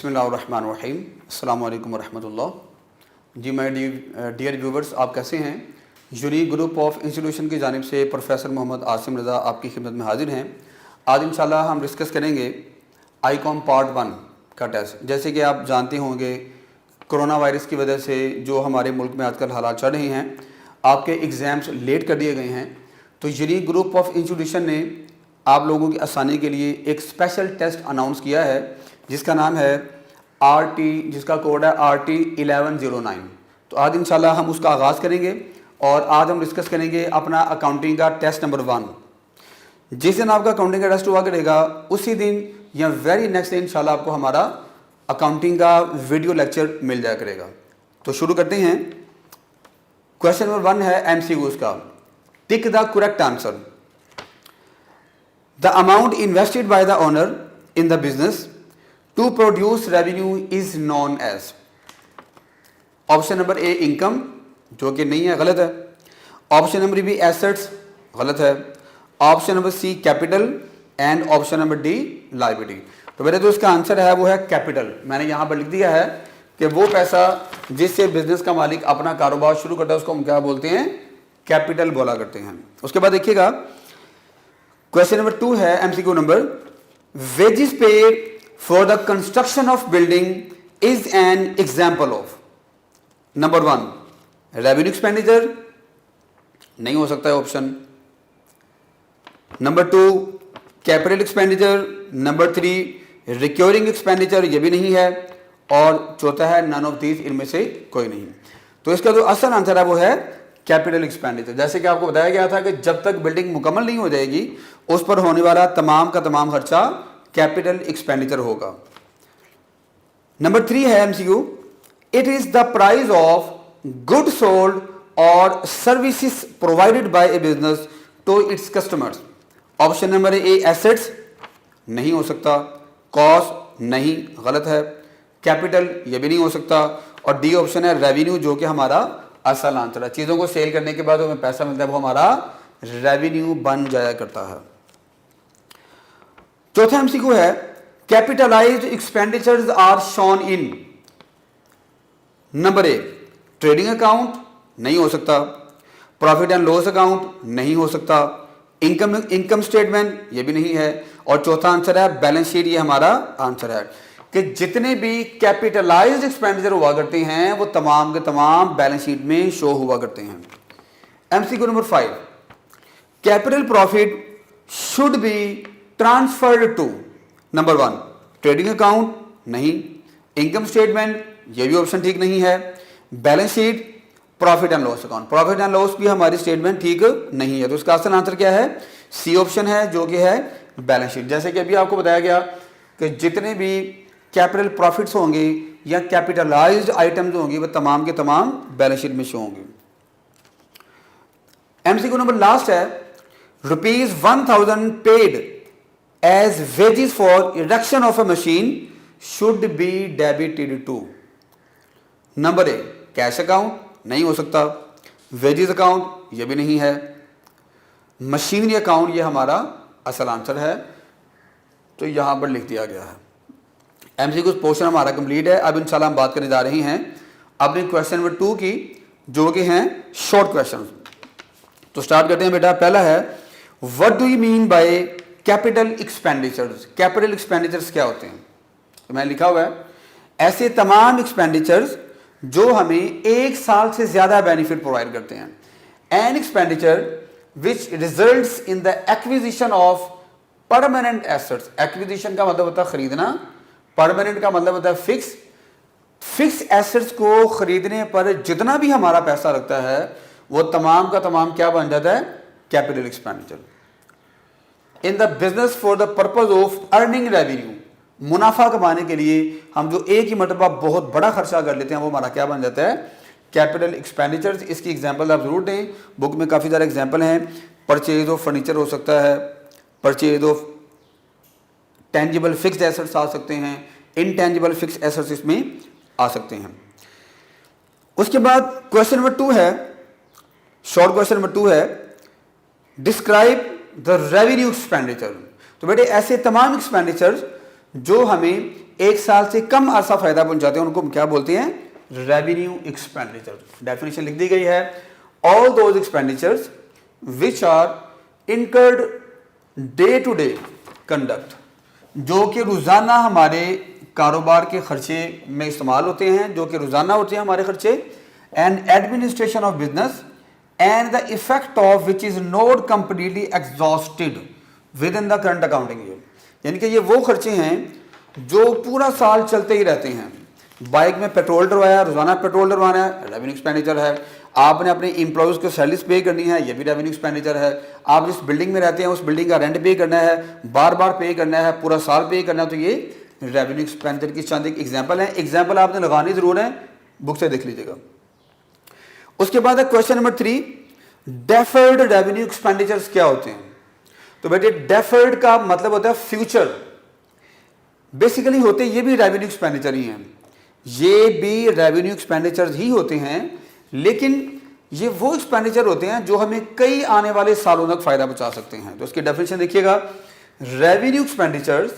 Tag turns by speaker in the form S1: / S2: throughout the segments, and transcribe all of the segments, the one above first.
S1: बिस्मिल्लाहिर्रहमानिर्रहीम। अस्सलामु अलैकुम वरहमतुल्लाह। जी माय डियर व्यूवर्स, आप कैसे हैं? यूनिक ग्रुप ऑफ इंस्टीट्यूशन की जानिब से प्रोफेसर मोहम्मद आसिम रज़ा आपकी खिदमत में हाजिर हैं। आज इंशाल्लाह हम डिस्कस करेंगे आईकॉम पार्ट 1 का टेस्ट। जैसे कि आप जानते होंगे, कोरोना वायरस की वजह से जो हमारे मुल्क में आजकल हालात चल रहे हैं, आपके एग्ज़ाम्स लेट कर दिए गए हैं। तो यूनिक ग्रुप ऑफ इंस्टीट्यूशन ने आप लोगों की आसानी के लिए एक स्पेशल टेस्ट अनाउंस किया है जिसका नाम है जिसका कोड है RT1109। तो आज इंशाल्लाह हम उसका आगाज़ करेंगे और आज हम डिस्कस करेंगे अपना अकाउंटिंग का टेस्ट नंबर 1। जिस दिन आपका अकाउंटिंग का टेस्ट हुआ करेगा उसी दिन या वेरी नेक्स्ट डे इंशाल्लाह आपको हमारा अकाउंटिंग का वीडियो लेक्चर मिल जाया करेगा। तो शुरू करते हैं। क्वेश्चन नंबर 1 है MCQs का। Tick the correct answer. The amount invested by the owner in the business to produce revenue is known as। Option number A income, जो कि नहीं है, गलत है। ऑप्शन नंबर बी एसेट्स, गलत है। Option number C capital and option number D liability. तो मेरे जो इसका आंसर है वो है कैपिटल। मैंने यहाँ पर लिख दिया है कि वो पैसा जिससे बिजनेस का मालिक अपना कारोबार शुरू करता है उसको हम क्या बोलते हैं? कैपिटल बोला करते हैं। उसके बाद देखिएगा, क्वेश्चन नंबर 2 है MCQ number. Wages paid for the construction of building is an example of. Number 1 revenue expenditure, नहीं हो सकता है option. Number 2 capital expenditure. Number 3 recurring expenditure, ये भी नहीं है। और चौथा है नन ऑफ दीज, इनमें से कोई नहीं। तो इसका जो असल आंसर है वो है कैपिटल एक्सपेंडिचर। जैसे कि आपको बताया गया था कि जब तक बिल्डिंग मुकम्मल नहीं हो जाएगी उस पर होने वाला तमाम का तमाम खर्चा कैपिटल एक्सपेंडिचर होगा। नंबर 3 है MCQ। It is the price of good sold और services provided by a business to its customers. Option number a assets, नहीं हो सकता। कॉस्ट, नहीं, गलत है। कैपिटल, ये भी नहीं हो सकता। और डी ऑप्शन है रेवेन्यू, जो कि हमारा असल आंसर है। चीजों को सेल करने के बाद हमें पैसा मिलता है, वो हमारा रेवेन्यू बन जाया करता है। चौथा MCQ है capitalised expenditures are shown in. Number A trading account, नहीं हो सकता। प्रॉफिट एंड लॉस अकाउंट, नहीं हो सकता। इनकम स्टेटमेंट, ये भी नहीं है। और चौथा आंसर है बैलेंस शीट, ये हमारा आंसर है कि जितने भी कैपिटलाइज्ड एक्सपेंडिचर हुआ करते हैं वो तमाम के तमाम बैलेंस शीट में शो हुआ करते हैं। MCQ number 5 capital profit should be transferred to. Number 1 trading account, नहीं। इनकम स्टेटमेंट, ये भी ऑप्शन ठीक नहीं है। Balance sheet, profit and loss account, profit and loss भी हमारी स्टेटमेंट ठीक नहीं है। तो इसका असल आंसर क्या है? सी ऑप्शन है, जो कि है बैलेंस शीट। जैसे कि अभी आपको बताया गया कि जितने भी कैपिटल प्रॉफिट्स होंगे या कैपिटलाइज्ड आइटम्स होंगे वो तमाम के तमाम बैलेंस शीट में शो होंगे। MCQ नंबर लास्ट है ₹1000 paid as wages for erection of a machine should be debited to. Number A cash account, नहीं हो सकता। वेजेस अकाउंट, ये भी नहीं है। मशीनरी अकाउंट, ये हमारा असल आंसर है, तो यहां पर लिख दिया गया है। MCQ पोर्शन हमारा कंप्लीट है। अब इंशाल्लाह हम बात करने जा रहे हैं अपने क्वेश्चन नंबर 2 की, जो कि हैं शॉर्ट क्वेश्चन। तो स्टार्ट करते हैं बेटा। पहला है what do you mean by capital expenditures. Capital expenditures क्या होते हैं? तो मैंने लिखा हुआ है ऐसे तमाम एक्सपेंडिचर्स जो हमें 1 साल से ज्यादा बेनिफिट प्रोवाइड करते हैं। An expenditure which results in the acquisition of permanent assets. Acquisition का मतलब होता है खरीदना, परमानेंट का मतलब होता है फिक्स एसेट्स को खरीदने पर जितना भी हमारा पैसा लगता है वो तमाम का तमाम क्या बन जाता है? Capital expenditure. In the business for the purpose of earning revenue, मुनाफा कमाने के लिए हम जो एक ही मरतबा बहुत बड़ा खर्चा कर लेते हैं वो हमारा क्या बन जाता है? Capital expenditures. इसकी एग्जाम्पल आप जरूर दें, बुक में काफ़ी सारे एग्जाम्पल हैं। परचेज ऑफ फर्नीचर हो सकता है, purchase of tangible fixed assets आ सकते हैं, इनटेंजिबल फिक्स्ड एसेट्स इसमें आ सकते हैं। उसके बाद क्वेश्चन नंबर 2 है, शॉर्ट क्वेश्चन नंबर 2 है डिस्क्राइब द रेवेन्यू एक्सपेंडिचर। तो बेटे ऐसे तमाम एक्सपेंडिचर्स जो हमें एक साल से कम अरसा फायदा पहुंचाते हैं उनको हम क्या बोलते हैं? Revenue expenditure. डेफिनेशन लिख दी गई है, all those expenditures which are incurred day to day conduct, जो कि रोजाना हमारे कारोबार के खर्चे में इस्तेमाल होते हैं, जो कि रोजाना होते हैं हमारे खर्चे, and administration of business and the effect of which is not completely exhausted with in the current accounting year. यानी कि ये वो खर्चे हैं जो पूरा साल चलते ही रहते हैं। बाइक में पेट्रोल डलवाया, रोजाना पेट्रोल डलवाना है, रेवेन्यू एक्सपेंडिचर है। आपने अपने एम्प्लॉयज़ को सैलरीज पे करनी है, ये भी रेवेन्यू एक्सपेंडिचर है। आप जिस बिल्डिंग में रहते हैं उस बिल्डिंग का रेंट पे करना है, बार बार पे करना है, पूरा साल पे करना है, तो ये रेवेन्यू एक्सपेंडिचर की चंद एक एग्जाम्पल है। एग्जाम्पल आपने लगानी जरूर है, बुक से देख लीजिएगा। उसके बाद है question number 3, deferred revenue expenditures क्या होते हैं? तो बेटे डेफर्ड का मतलब होता है फ्यूचर, बेसिकली होते ये भी रेवेन्यू एक्सपेंडिचर ही हैं, ये भी रेवेन्यू एक्सपेंडिचर ही होते हैं, लेकिन ये वो एक्सपेंडिचर होते हैं जो हमें कई आने वाले सालों तक फायदा पहुंचा सकते हैं। तो उसकी डेफिनेशन देखिएगा, revenue expenditures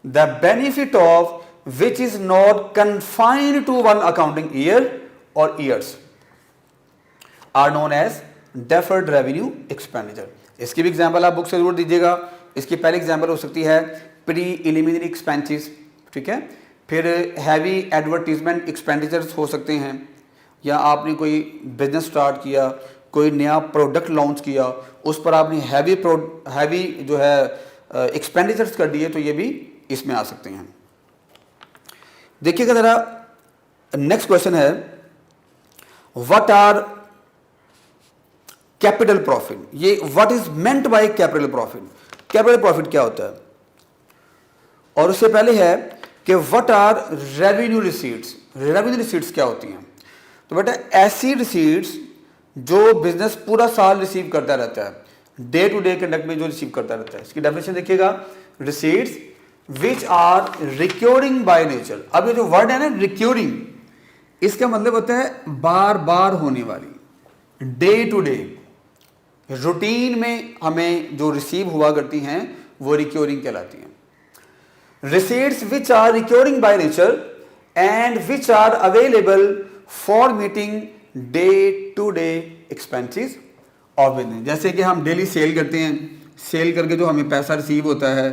S1: the benefit of which is not confined to one accounting year और years are known as deferred revenue expenditure. इसकी भी एग्जांपल आप बुक से जरूर दीजिएगा। इसकी पहली एग्जांपल हो सकती है प्री इलिमिनरी एक्सपेंसेस, ठीक है। फिर हैवी एडवर्टीजमेंट एक्सपेंडिचर्स हो सकते हैं, या आपने कोई बिजनेस स्टार्ट किया, कोई नया प्रोडक्ट लॉन्च किया, उस पर आपने हैवी जो है एक्सपेंडिचर्स कर दिए, तो ये भी इसमें आ सकते हैं। देखिएगा जरा, नेक्स्ट क्वेश्चन है, व्हाट आर कैपिटल प्रॉफिट? ये what is meant by capital profit? Capital profit क्या होता है? और उससे पहले है कि what are revenue receipts? Revenue receipts क्या होती हैं? तो बेटा ऐसी रिसीट्स जो बिजनेस पूरा साल रिसीव करता रहता है, डे टू डे कंडक्ट में जो रिसीव करता रहता है। इसकी डेफिनेशन देखिएगा, receipts which are recurring by nature. अब ये जो वर्ड है ना रिक्योरिंग, इसका मतलब होता है बार बार होने वाली, डे टू डे रूटीन में हमें जो रिसीव हुआ करती हैं वो रिक्योरिंग कहलाती हैं। Receipts which are recurring by nature and which are available for meeting day to day expenses of business. जैसे कि हम डेली सेल करते हैं, सेल करके जो हमें पैसा रिसीव होता है,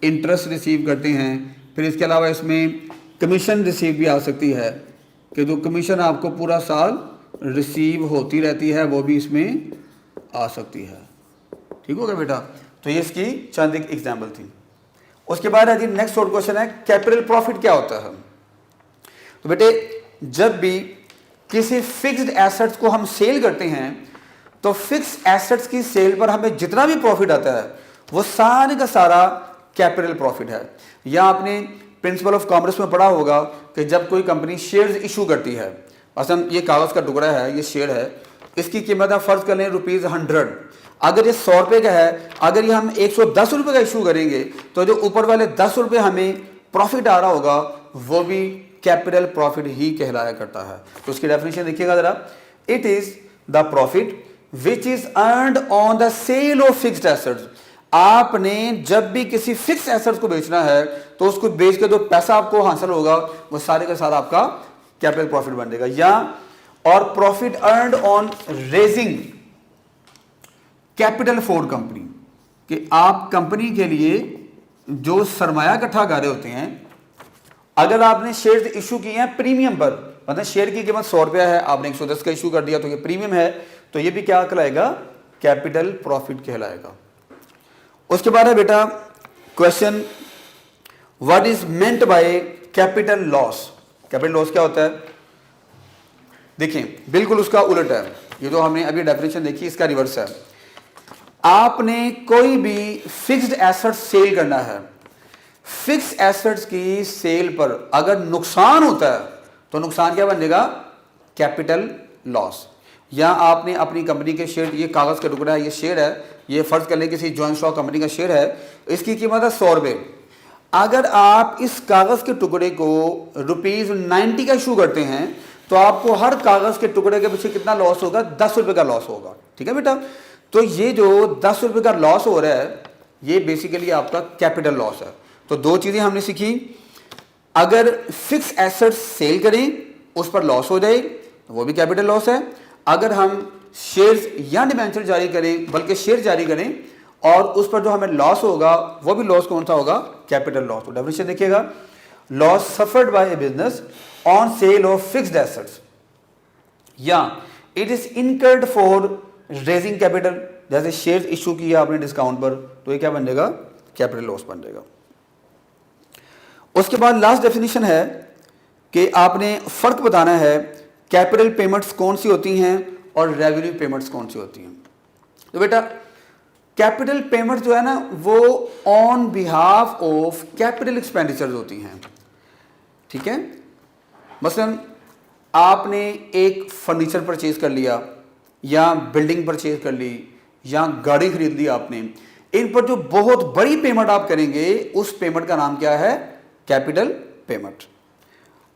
S1: इंटरेस्ट रिसीव करते हैं, फिर इसके अलावा इसमें कमीशन रिसीव भी आ सकती है, कि जो कमीशन आपको पूरा साल रिसीव होती रहती है वो भी इसमें आ सकती है। ठीक हो गया बेटा? तो ये इसकी चंद एक एग्जाम्पल थी। उसके बाद है जी नेक्स्ट शॉर्ट क्वेश्चन है, कैपिटल प्रॉफिट क्या होता है? तो बेटे जब भी किसी फिक्स्ड एसेट्स को हम सेल करते हैं तो फिक्स्ड एसेट्स की सेल पर हमें जितना भी प्रॉफिट आता है वो सारे का सारा कैपिटल प्रॉफिट है। या आपने प्रिंसिपल ऑफ कॉमर्स में पढ़ा होगा कि जब कोई कंपनी शेयर्स इशू करती है, असल ये कागज का टुकड़ा है, ये शेयर है, इसकी कीमत आप फर्ज कर लें ₹100, अगर ये 100 रुपये का है, अगर ये हम 110 रुपये का इशू करेंगे तो जो ऊपर वाले 10 रुपये हमें प्रॉफिट आ रहा होगा वो भी कैपिटल प्रॉफिट ही कहलाया करता है। तो उसकी डेफिनेशन देखिएगा जरा, it is the profit which is earned on the sale of fixed assets. आपने जब भी किसी फिक्स एसेट्स को बेचना है तो उसको बेच के जो पैसा आपको हासिल होगा वो सारे का सारा आपका कैपिटल प्रॉफिट बन जाएगा। या और profit earned on raising capital for company, कि आप कंपनी के लिए जो सरमाया इकट्ठा कर रहे होते हैं, अगर आपने शेयर इशू किए हैं प्रीमियम पर, मतलब शेयर की कीमत 100 रुपया है, आपने 110 का इशू कर दिया तो ये प्रीमियम है, तो ये भी क्या कहलाएगा? कैपिटल प्रॉफिट कहलाएगा। उसके बाद है बेटा question, what is meant by capital loss? Capital loss क्या होता है? देखिए बिल्कुल उसका उलट है, ये जो हमने अभी डेफिनेशन देखी इसका रिवर्स है। आपने कोई भी फिक्स्ड एसेट सेल करना है, फिक्स एसेट्स की सेल पर अगर नुकसान होता है तो नुकसान क्या बन जाएगा? Capital loss. या आपने अपनी कंपनी के शेयर, ये कागज का टुकड़ा है, ये शेयर है, ये फर्ज कर लें किसी जॉइंट स्टॉक कंपनी का शेयर है, इसकी कीमत है 100 रुपये। अगर आप इस कागज के टुकड़े को ₹90 का इशू करते हैं तो आपको हर कागज के टुकड़े के पीछे कितना लॉस होगा? 10 रुपये का लॉस होगा। ठीक है बेटा? तो ये जो 10 रुपये का लॉस हो रहा है ये बेसिकली आपका कैपिटल लॉस है। तो दो चीजें हमने सीखी, अगर फिक्स एसेट्स सेल करें उस पर लॉस हो जाए तो वो भी कैपिटल लॉस है। अगर हम शेयर्स या डिबेंचर जारी करें, बल्कि शेयर जारी करें और उस पर जो हमें लॉस होगा वो भी लॉस कौन सा होगा, कैपिटल लॉस। तो डेफिनेशन देखिएगा, loss suffered by a business on sale of fixed assets या it is incurred for raising capital, जैसे शेयर्स इशू किया आपने डिस्काउंट पर, तो ये क्या बन जाएगा, कैपिटल लॉस बन जाएगा। उसके बाद लास्ट डेफिनेशन है कि आपने फर्क बताना है कैपिटल पेमेंट्स कौन सी होती हैं और रेवेन्यू पेमेंट्स कौन सी होती हैं। तो बेटा कैपिटल पेमेंट्स जो है ना वो on behalf of capital expenditures होती हैं, ठीक है। मसलन आपने एक फर्नीचर परचेज कर लिया या बिल्डिंग परचेज कर ली या गाड़ी खरीद ली आपने, इन पर जो बहुत बड़ी पेमेंट आप करेंगे उस पेमेंट का नाम क्या है, कैपिटल पेमेंट।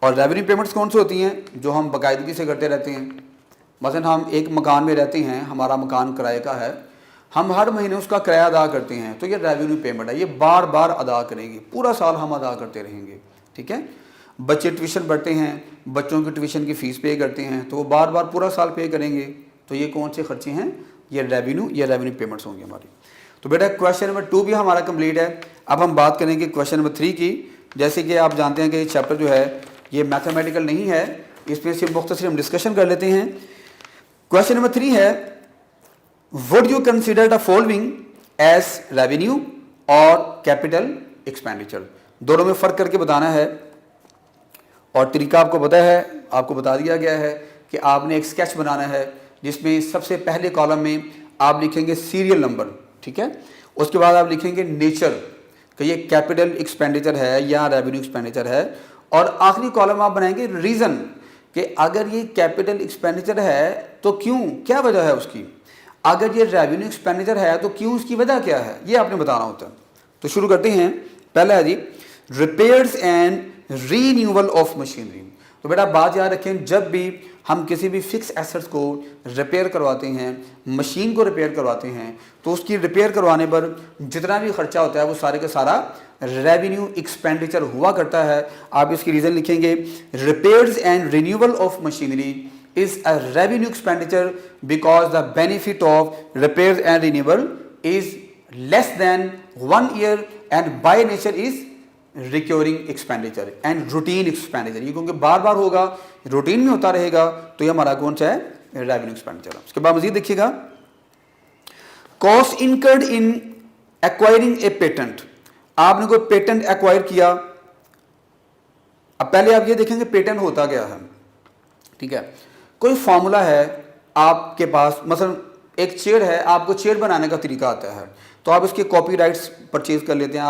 S1: और रेवेन्यू पेमेंट्स कौन सी होती हैं, जो हम बाकायदगी से करते रहते हैं। मसलन हम एक मकान में रहते हैं, हमारा मकान किराए का है, हम हर महीने उसका किराया अदा करते हैं, तो ये रेवेन्यू पेमेंट है, ये बार बार अदा करेंगे, पूरा साल हम अदा करते रहेंगे, ठीक है। बच्चे ट्यूशन पढ़ते हैं, बच्चों की ट्यूशन की फ़ीस पे करते हैं, तो वो बार बार पूरा साल पे करेंगे, तो ये कौन से खर्चे हैं, ये रेवेन्यू पेमेंट्स होंगे हमारी। तो बेटा क्वेश्चन नंबर 2 भी हमारा कंप्लीट है। अब हम बात करेंगे क्वेश्चन नंबर 3 की। जैसे कि आप जानते हैं कि ये चैप्टर जो है ये मैथमेटिकल नहीं है, इसमें सिर्फ मुख्तसर हम डिस्कशन कर लेते हैं। क्वेश्चन नंबर 3 है, would you consider the following as revenue और कैपिटल एक्सपेंडिचर, दोनों में फ़र्क करके बताना है। और तरीका आपको पता है, आपको बता दिया गया है कि आपने एक स्केच बनाना है जिसमें सबसे पहले कॉलम में आप लिखेंगे सीरियल नंबर, ठीक है। उसके बाद आप लिखेंगे नेचर कि ये कैपिटल एक्सपेंडिचर है या रेवेन्यू एक्सपेंडिचर है, और आखिरी कॉलम आप बनाएंगे रीज़न कि अगर ये कैपिटल एक्सपेंडिचर है तो क्यों, क्या वजह है उसकी, अगर ये रेवेन्यू एक्सपेंडिचर है तो क्यों, उसकी वजह क्या है, ये आपने बताना होता है। तो शुरू करते हैं। पहला है जी repairs and renewal of machinery. तो बेटा बात याद रखें, जब भी हम किसी भी फिक्स एसेट्स को रिपेयर करवाते हैं, मशीन को रिपेयर करवाते हैं, तो उसकी रिपेयर करवाने पर जितना भी खर्चा होता है वो सारे का सारा रेवेन्यू एक्सपेंडिचर हुआ करता है। आप इसकी रीज़न लिखेंगे, repairs and renewal of machinery is a revenue expenditure because the benefit of repairs and renewal is less than 1 year and by nature is recurring expenditure and routine expenditure. ये क्योंकि बार बार होगा, routine में होता रहेगा, तो ये हमारा कौन सा है, रेवेन्यू एक्सपेंडिचर। उसके बाद मजीद देखिएगा, cost incurred in acquiring A patent. आपने कोई पेटेंट एक्वायर किया, अब पहले आप ये देखेंगे पेटेंट होता क्या है, ठीक है। कोई फॉर्मूला है आपके पास, मसलन एक चेयर है, आपको चेयर बनाने का तरीका आता है, तो आप इसके कॉपीराइट्स परचेज कर लेते हैं।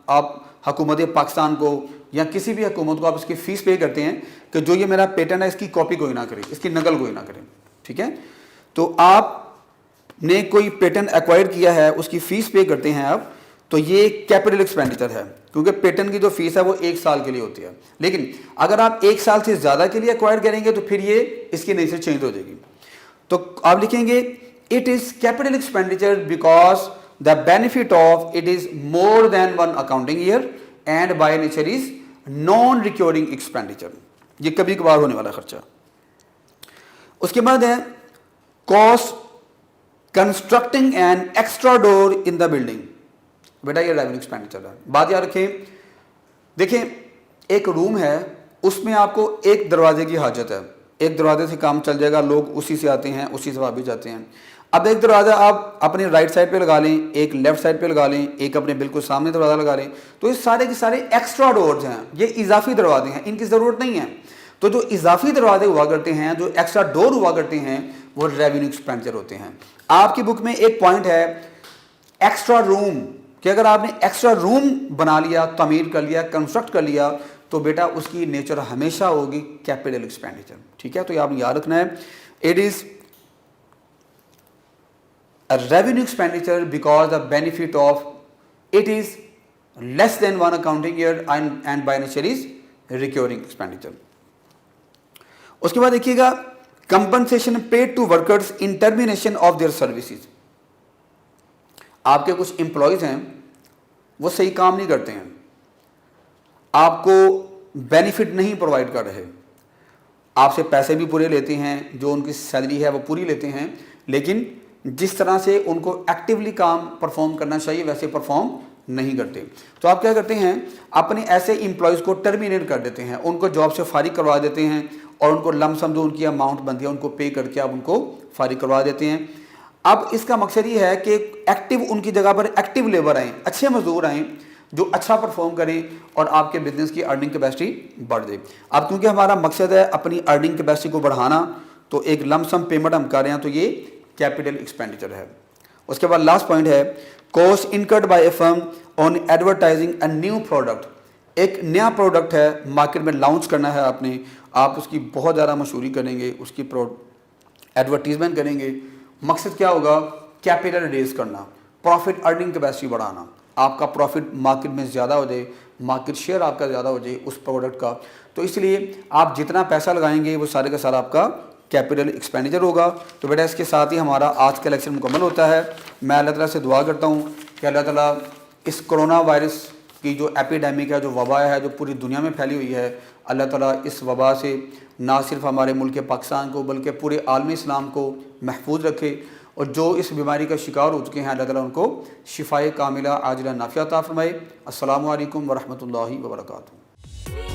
S1: आप हुकूमत पाकिस्तान को या किसी भी हुकूमत को आप इसकी फ़ीस पे करते हैं कि जो ये मेरा पेटेंट है इसकी कॉपी कोई ना करे, इसकी नकल कोई ना करे, ठीक है। तो आपने कोई पेटेंट एक्वायर किया है, उसकी फ़ीस पे करते हैं आप, तो ये कैपिटल एक्सपेंडिचर है, क्योंकि पेटेंट की जो फीस है वो 1 साल के लिए होती है। लेकिन अगर आप 1 साल से ज़्यादा के लिए एक्वायर करेंगे तो फिर ये इसकी नेचर चेंज हो जाएगी। तो आप लिखेंगे it is capital expenditure because the benefit of it is more than 1 accounting year and by nature is non-recurring expenditure, ये कभी कभार होने वाला खर्चा। उसके बाद है cost constructing an extra door in the building। बेटा ये रेवेन्यू एक्सपेंडिचर है। बात याद रखें, देखें एक रूम है, उसमें आपको एक दरवाजे की हाजत है, एक दरवाजे से काम चल जाएगा, लोग उसी से आते हैं, उसी से वापस जाते हैं। अब एक दरवाज़ा आप अपने राइट साइड पे लगा लें, एक लेफ्ट साइड पे लगा लें, एक अपने बिल्कुल सामने दरवाज़ा लगा लें, तो ये सारे के सारे एक्स्ट्रा डोर्स हैं, ये इजाफी दरवाजे हैं, इनकी ज़रूरत नहीं है। तो जो इजाफी दरवाजे हुआ करते हैं, जो एक्स्ट्रा डोर हुआ करते हैं, वो रेवेन्यू एक्सपेंडिचर होते हैं। आपकी बुक में एक पॉइंट है एक्स्ट्रा रूम, कि अगर आपने एक्स्ट्रा रूम बना लिया, तमीर कर लिया, कंस्ट्रक्ट कर लिया, तो बेटा उसकी नेचर हमेशा होगी कैपिटल एक्सपेंडिचर, ठीक है। तो ये आपने याद रखना है, it is a revenue expenditure because the benefit of it is less than 1 accounting year and by nature is recurring expenditure। उसके बाद देखिएगा compensation paid to workers in termination of their services। आपके कुछ एम्प्लॉयज़ हैं वो सही काम नहीं करते हैं, आपको बेनिफिट नहीं प्रोवाइड कर रहे। आपसे पैसे भी पूरे लेते हैं, जो उनकी सैलरी है वो पूरी लेते हैं, लेकिन जिस तरह से उनको एक्टिवली काम परफॉर्म करना चाहिए वैसे परफॉर्म नहीं करते। तो आप क्या करते हैं, अपने ऐसे एम्प्लॉयज़ को टर्मिनेट कर देते हैं, उनको जॉब से फारिग करवा देते हैं और उनको लमसम जो उनकी अमाउंट बनती है उनको पे करके आप उनको फारिग करवा देते हैं। अब इसका मकसद ये है कि एक्टिव उनकी जगह पर एक्टिव लेबर आएँ, अच्छे मजदूर आएँ जो अच्छा परफॉर्म करें और आपके बिजनेस की अर्निंग कैपेसिटी बढ़ जाए। अब क्योंकि हमारा मकसद है अपनी अर्निंग कैपेसिटी को बढ़ाना, तो एक लमसम पेमेंट हम कर रहे हैं, तो ये कैपिटल एक्सपेंडिचर है। उसके बाद लास्ट पॉइंट है cost incurred by A firm on advertising a new product. एक नया प्रोडक्ट है, मार्केट में लॉन्च करना है आपने, आप उसकी बहुत ज़्यादा मशहूरी करेंगे, उसकी एडवर्टीजमेंट करेंगे। मकसद क्या होगा, कैपिटल रेज करना, प्रॉफिट अर्निंग कैपेसिटी बढ़ाना, आपका प्रॉफिट मार्केट में ज़्यादा हो जाए, मार्केट शेयर आपका ज़्यादा हो जाए उस प्रोडक्ट का। तो इसलिए आप जितना पैसा लगाएंगे वो सारे का सारा आपका कैपिटल एक्सपेंडिचर होगा। तो बेटा इसके साथ ही हमारा आज का लेक्चर मुकम्मल होता है। मैं अल्लाह ताला से दुआ करता हूँ कि अल्लाह ताला इस कोरोना वायरस की जो एपिडेमिक है, जो वबा है, जो पूरी दुनिया में फैली हुई है, अल्लाह ताला इस वबा से ना सिर्फ हमारे मुल्क पाकिस्तान को बल्कि पूरे आलमी इस्लाम को महफूज रखे, और जो इस बीमारी का शिकार हो चुके हैं अल्लाह ताला उनको शिफाए कामिला आजिला नाफिया अता फरमाए। अस्सलामु अलैकुम व रहमतुल्लाहि व बरकातुहू।